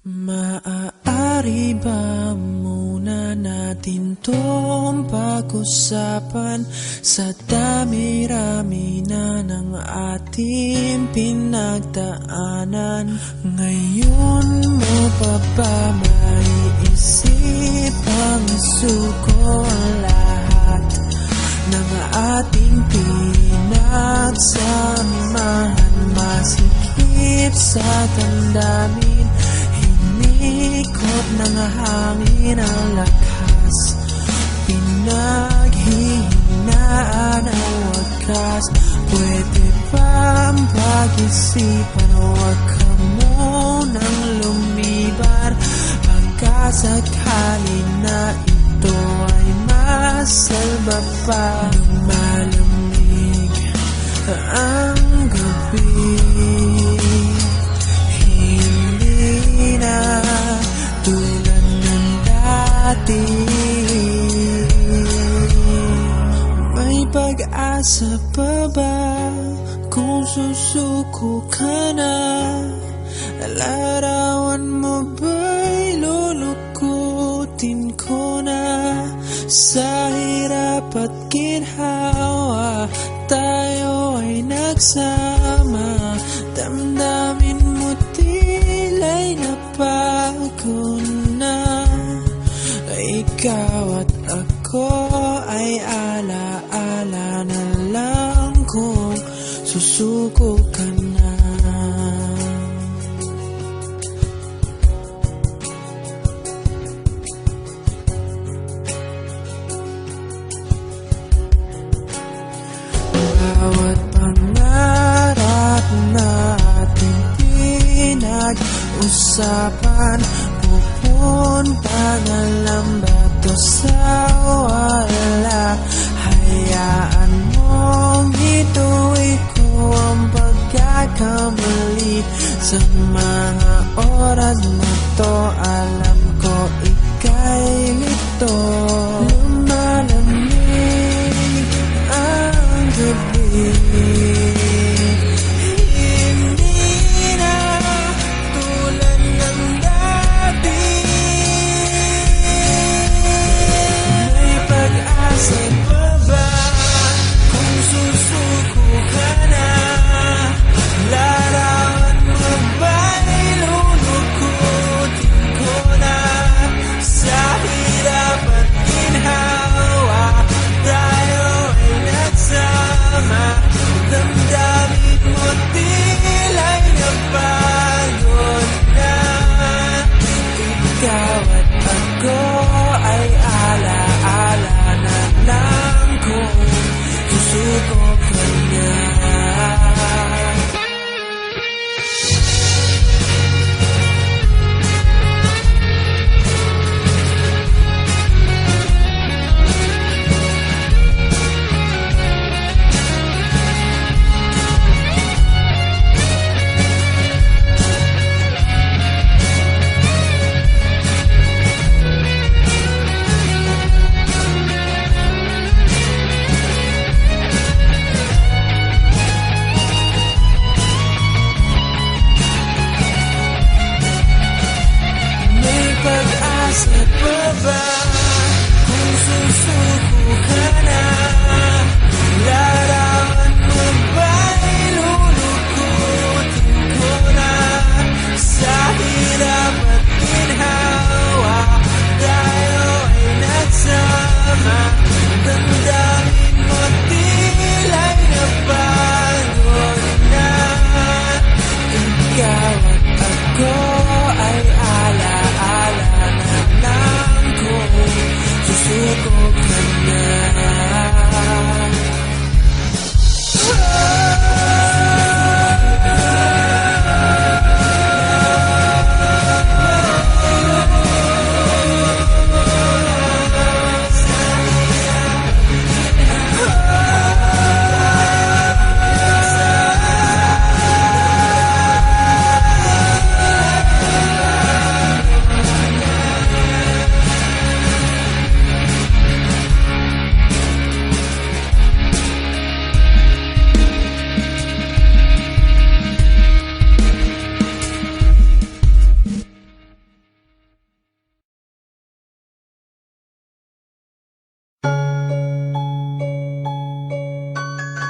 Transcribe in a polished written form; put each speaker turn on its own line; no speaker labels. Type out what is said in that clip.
Maaari ba muna natin tong pag-usapan sa dami-rami na ng ating pinagdaanan? Ngayon mo pa ba maiisip ang isuko ang lahat ng ating pinagsamahan? Masikip sa damdamin, ikot ng hangin ang lakas, pinaghihinaan ang wakas. Pwede bang pag-isipan, huwag ka munang lumibar, pagkasakali na ito ay masalba pa. Lumalamig ang gabi, tulad ng dati. May pag-asa pa ba kung susuko ka na? Larawan mo ba'y lulukutin ko na? Sa hirap at ginhawa tayo ay nagsama, damdamin mo tila'y napagod na. Ikaw at ako ay alaala na lang kung susuko ka na. Bawat pangarap natin pinag-usapan, pupunta na lang ba to sa wala? Hayaan mong ituloy ko ang pagkakamali. Sa mga oras na to, alam ko ika'y lito. Lumalamig ang gabi, susuko ka na.